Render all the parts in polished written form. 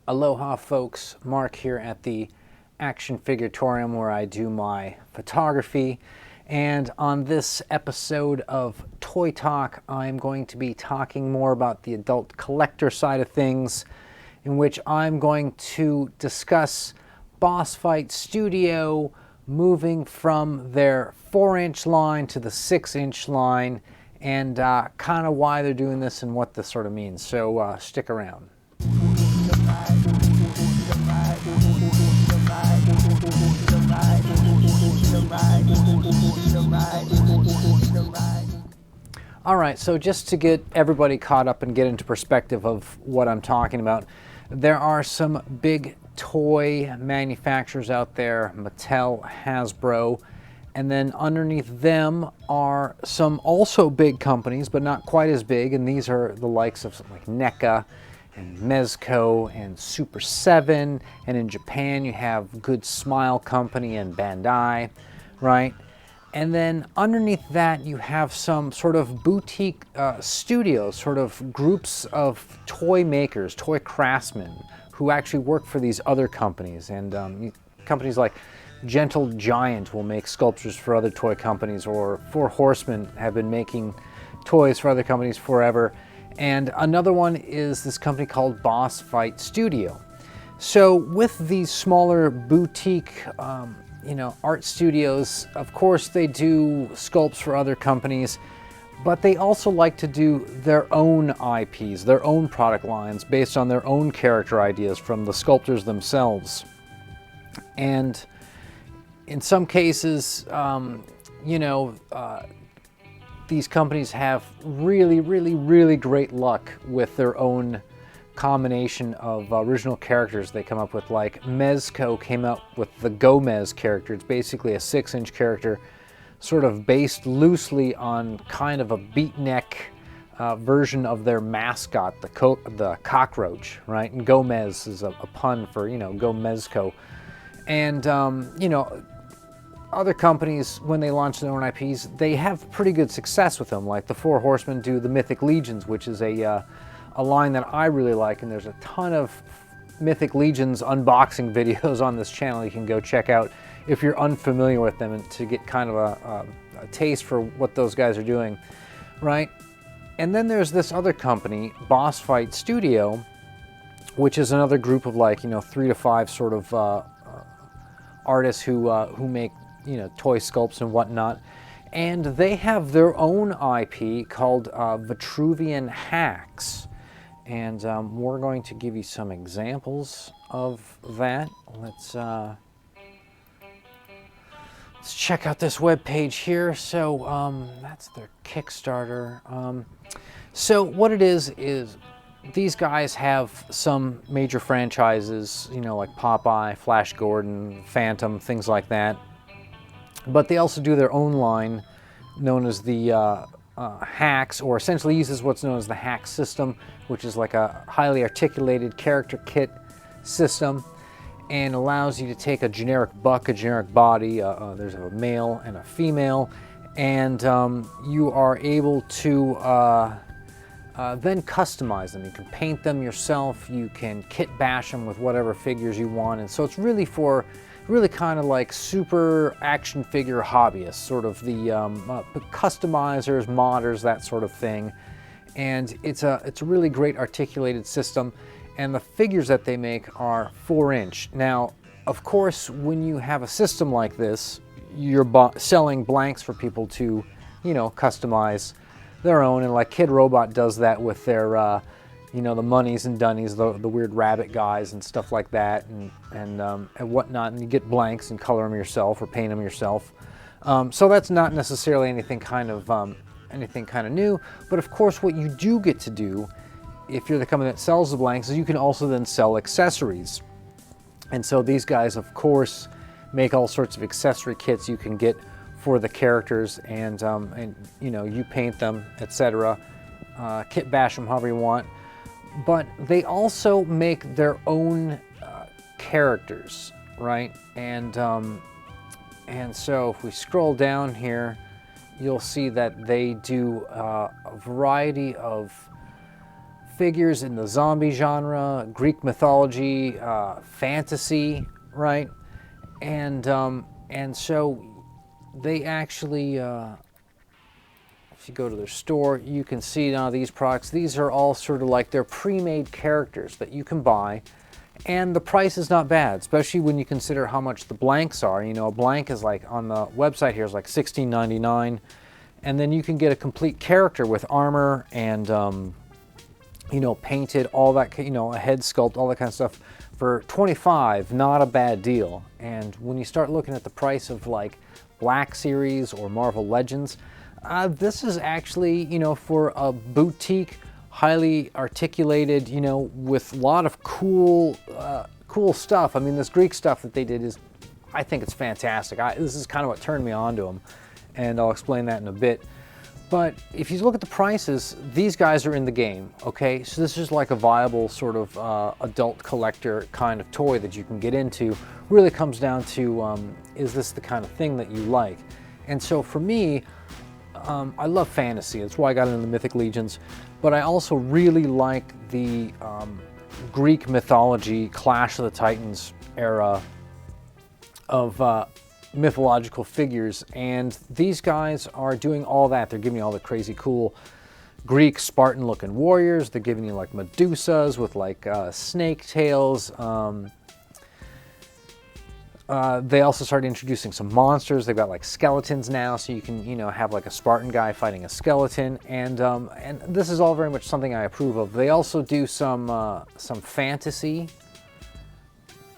Aloha folks, Mark here at the Action Figuratorium where I do my photography, and on this episode of Toy Talk I'm going to be talking more about the adult collector side of things, in which I'm going to discuss Boss Fight Studio moving from their 4-inch line to the 6-inch line, and kind of why they're doing this and what this sort of means. So stick around. All right, so just to get everybody caught up and get into perspective of what I'm talking about, there are some big toy manufacturers out there, Mattel, Hasbro, and then underneath them are some also big companies, but not quite as big, and these are the likes of like NECA and Mezco and Super 7, and in Japan you have Good Smile Company and Bandai, right? And then underneath that you have some sort of boutique studios, sort of groups of toy makers, toy craftsmen, who actually work for these other companies. And companies like Gentle Giant will make sculptures for other toy companies, or Four Horsemen have been making toys for other companies forever. And another one is this company called Boss Fight Studio. So with these smaller boutique art studios, of course they do sculpts for other companies, but they also like to do their own IPs, their own product lines based on their own character ideas from the sculptors themselves. And in some cases, these companies have really great luck with their own combination of original characters they come up with. Like Mezco came up with the Gomez character. It's basically a 6-inch character, sort of based loosely on kind of a beatnik version of their mascot, the cockroach, right? And Gomez is a pun for, Go Mezco. And, other companies, when they launch their own IPs, they have pretty good success with them. Like the Four Horsemen do the Mythic Legions, which is a line that I really like, and there's a ton of Mythic Legions unboxing videos on this channel you can go check out if you're unfamiliar with them, and to get kind of a taste for what those guys are doing, right? And then there's this other company, Boss Fight Studio, which is another group of 3 to 5 sort of artists who make toy sculpts and whatnot, and they have their own IP called Vitruvian Hacks, and we're going to give you some examples of that. Let's check out this web page here. So that's their Kickstarter. So what it is these guys have some major franchises, like Popeye, Flash Gordon, Phantom, things like that. But they also do their own line known as the Hacks, or essentially uses what's known as the Hack system, which is like a highly articulated character kit system, and allows you to take a generic buck, a generic body, there's a male and a female, and you are able to then customize them. You can paint them yourself, you can kit bash them with whatever figures you want, and so it's really for kind of like super action figure hobbyists, sort of the customizers, modders, that sort of thing. And it's a really great articulated system, and the figures that they make are 4-inch. Now, of course, when you have a system like this, you're selling blanks for people to, customize their own, and like Kid Robot does that with their the Moneys and Dunnies, the weird rabbit guys and stuff like that, and whatnot, and you get blanks and color them yourself or paint them yourself. So that's not necessarily anything kind of new, but of course what you do get to do, if you're the company that sells the blanks, is you can also then sell accessories. And so these guys, of course, make all sorts of accessory kits you can get for the characters, and you paint them, etc. Kit bash them however you want. But they also make their own characters, right? And so if we scroll down here, you'll see that they do a variety of figures in the zombie genre, Greek mythology, fantasy, right? And so they actually, if you go to their store, you can see now these products. These are all sort of like they're pre-made characters that you can buy, and the price is not bad, especially when you consider how much the blanks are. You know, a blank is like on the website here is like $16.99, and then you can get a complete character with armor and you know, painted, all that, you know, a head sculpt, all that kind of stuff for $25. Not a bad deal. And when you start looking at the price of like Black Series or Marvel Legends, this is actually, you know, for a boutique, highly articulated, you know, with a lot of cool stuff. I mean, this Greek stuff that they did is, I think it's fantastic. This is kind of what turned me on to them, and I'll explain that in a bit. But if you look at the prices, these guys are in the game, okay? So this is like a viable sort of adult collector kind of toy that you can get into. Really comes down to, is this the kind of thing that you like? And so for me, I love fantasy. That's why I got into the Mythic Legions. But I also really like the Greek mythology, Clash of the Titans era of mythological figures, and these guys are doing all that. They're giving you all the crazy cool Greek Spartan looking warriors. They're giving you like Medusas with like snake tails. They also started introducing some monsters. They've got like skeletons now, so you can, you know, have like a Spartan guy fighting a skeleton, and this is all very much something I approve of. They also do some fantasy.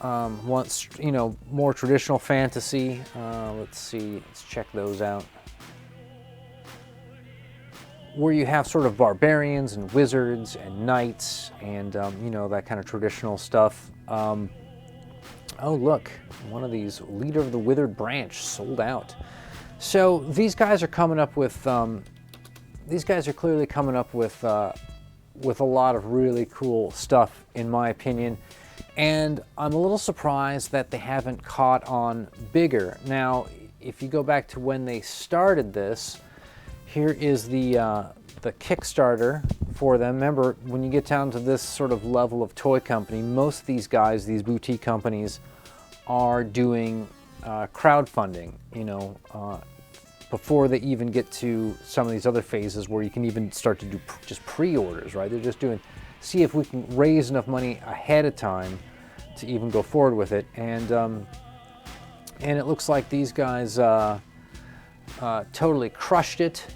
Once, you know, more traditional fantasy. Let's see, let's check those out. Where you have sort of barbarians and wizards and knights and, you know, that kind of traditional stuff. Oh, look, one of these, Leader of the Withered Branch, sold out. So these guys are coming up with, these guys are clearly coming up with a lot of really cool stuff, in my opinion. And I'm a little surprised that they haven't caught on bigger. Now, if you go back to when they started this, here is the Kickstarter for them. Remember, when you get down to this sort of level of toy company, most of these guys, these boutique companies, are doing crowdfunding, you know, before they even get to some of these other phases where you can even start to do just pre-orders, right? They're just doing, see if we can raise enough money ahead of time to even go forward with it. And it looks like these guys totally crushed it.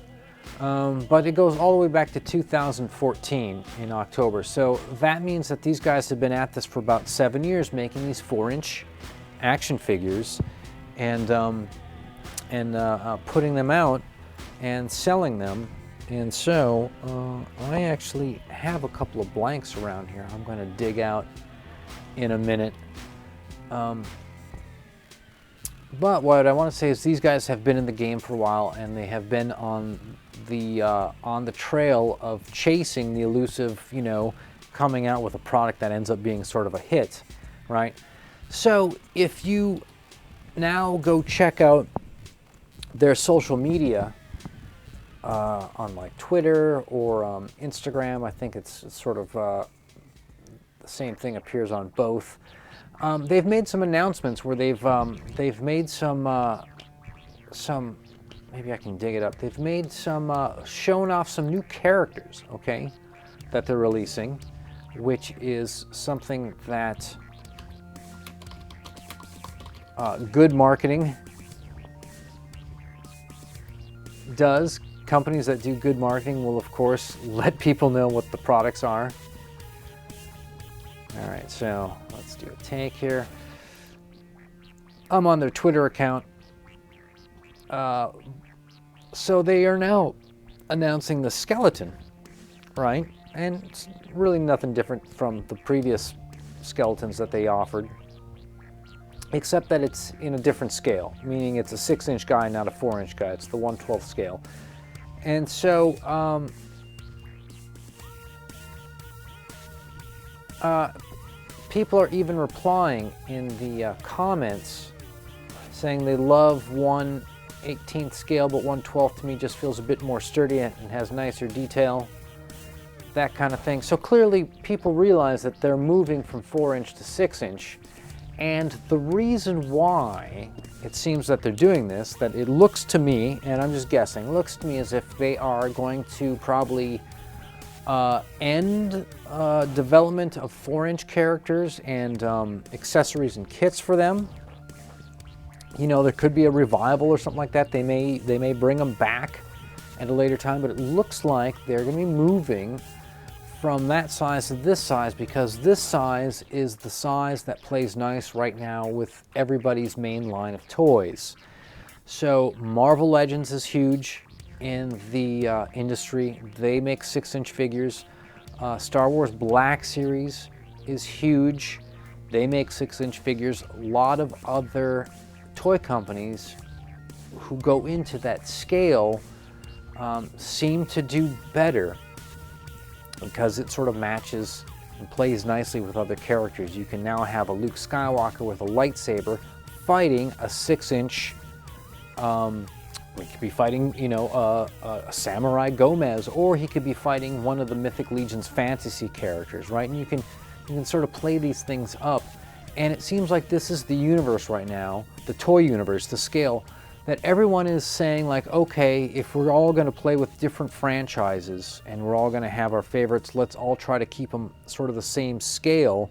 But it goes all the way back to 2014 in October. So that means that these guys have been at this for about 7 years, making these 4-inch action figures and putting them out and selling them. And so I actually have a couple of blanks around here I'm going to dig out in a minute. But what I want to say is these guys have been in the game for a while, and they have been on the trail of chasing the elusive, you know, coming out with a product that ends up being sort of a hit, right? So if you now go check out their social media on like Twitter or Instagram, I think it's sort of the same thing appears on both. They've made some announcements where they've made some maybe I can dig it up. They've made some shown off some new characters, okay, that they're releasing, which is something that good marketing does. Companies that do good marketing will, of course, let people know what the products are. All right, so let's do a take here. I'm on their Twitter account. So they are now announcing the skeleton, right? And it's really nothing different from the previous skeletons that they offered, except that it's in a different scale, meaning it's a 6-inch guy, not a 4-inch guy. It's the 1/12 scale. And so people are even replying in the comments saying they love 1/18 scale, but 1/12 to me just feels a bit more sturdy and has nicer detail. that kind of thing. So clearly people realize that they're moving from 4-inch to 6-inch. And the reason why it seems that they're doing this, that it looks to me, and I'm just guessing, looks to me as if they are going to probably end development of 4-inch characters and accessories and kits for them. You know, there could be a revival or something like that. They may bring them back at a later time, but it looks like they're going to be moving from that size to this size, because this size is the size that plays nice right now with everybody's main line of toys. So Marvel Legends is huge in the industry. They make 6-inch figures. Star Wars Black Series is huge. They make 6-inch figures. A lot of other toy companies who go into that scale seem to do better, because it sort of matches and plays nicely with other characters. You can now have a Luke Skywalker with a lightsaber fighting a 6-inch, he could be fighting, you know, a Samurai Gomez, or he could be fighting one of the Mythic Legion's fantasy characters, right? And you can sort of play these things up. And it seems like this is the universe right now, the toy universe, the scale, that everyone is saying, like, okay, if we're all going to play with different franchises and we're all going to have our favorites, let's all try to keep them sort of the same scale.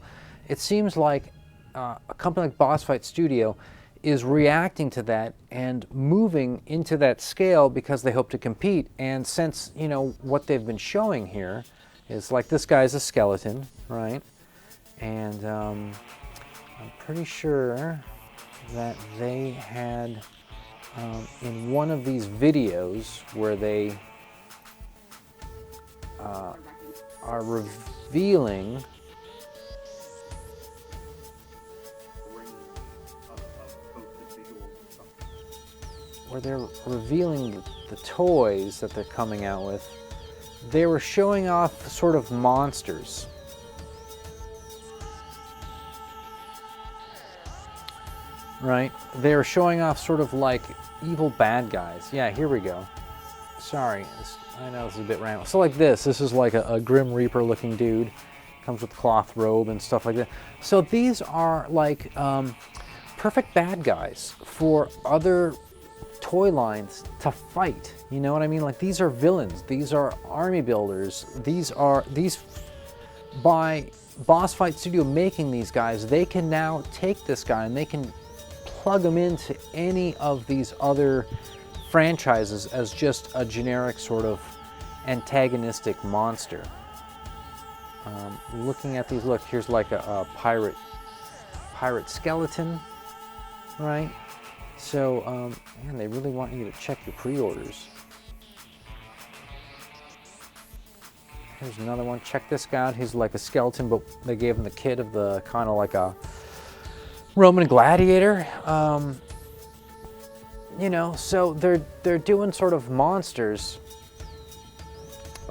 It seems like a company like Boss Fight Studio is reacting to that and moving into that scale because they hope to compete. And since, you know, what they've been showing here is, like, this guy's a skeleton, right? And I'm pretty sure that they had in one of these videos where they are revealing the toys that they're coming out with. They were showing off sort of monsters. Right? They were showing off sort of like evil bad guys. Yeah, here we go. Sorry, I know this is a bit random. So like this is like a Grim Reaper looking dude. Comes with cloth robe and stuff like that. So these are like perfect bad guys for other toy lines to fight. You know what I mean? Like, these are villains. These are army builders. By Boss Fight Studio making these guys, they can now take this guy and they can plug them into any of these other franchises as just a generic sort of antagonistic monster. Looking at these, look, here's like a pirate skeleton, right? So, man, they really want you to check your pre-orders. Here's another one. Check this guy out. He's like a skeleton, but they gave him the kit of the kind of like a Roman gladiator. You know, so they're doing sort of monsters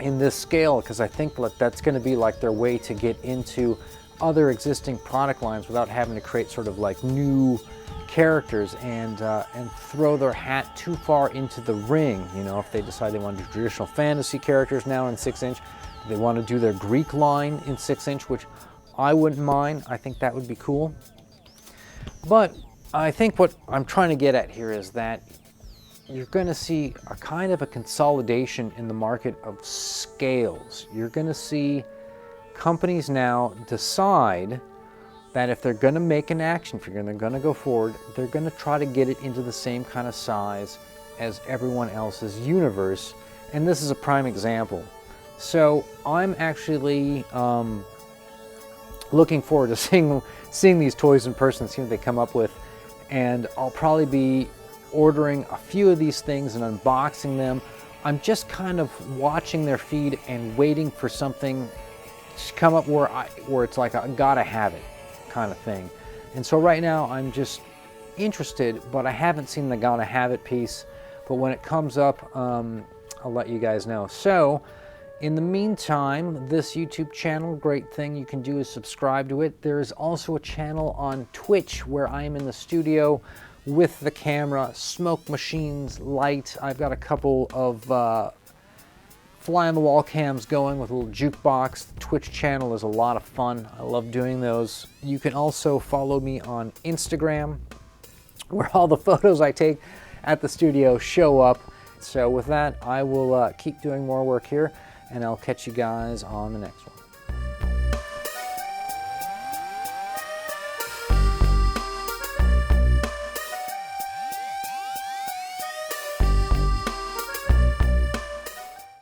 in this scale, because I think that's going to be like their way to get into other existing product lines without having to create sort of like new characters and throw their hat too far into the ring. You know, if they decide they want to do traditional fantasy characters now in 6-inch, they want to do their Greek line in 6-inch, which I wouldn't mind. I think that would be cool. But I think what I'm trying to get at here is that you're going to see a kind of a consolidation in the market of scales. You're going to see companies now decide that if they're going to make an action figure and they're going to go forward, they're going to try to get it into the same kind of size as everyone else's universe. And this is a prime example. So I'm actually looking forward to seeing these toys in person, seeing what they come up with. And I'll probably be ordering a few of these things and unboxing them. I'm just kind of watching their feed and waiting for something to come up where it's like a gotta have it kind of thing. And so right now I'm just interested, but I haven't seen the gotta have it piece. But when it comes up, I'll let you guys know. So in the meantime, this YouTube channel, great thing you can do is subscribe to it. There is also a channel on Twitch where I am in the studio with the camera, smoke machines, light. I've got a couple of fly on the wall cams going with a little jukebox. The Twitch channel is a lot of fun. I love doing those. You can also follow me on Instagram, where all the photos I take at the studio show up. So with that, I will keep doing more work here, and I'll catch you guys on the next one.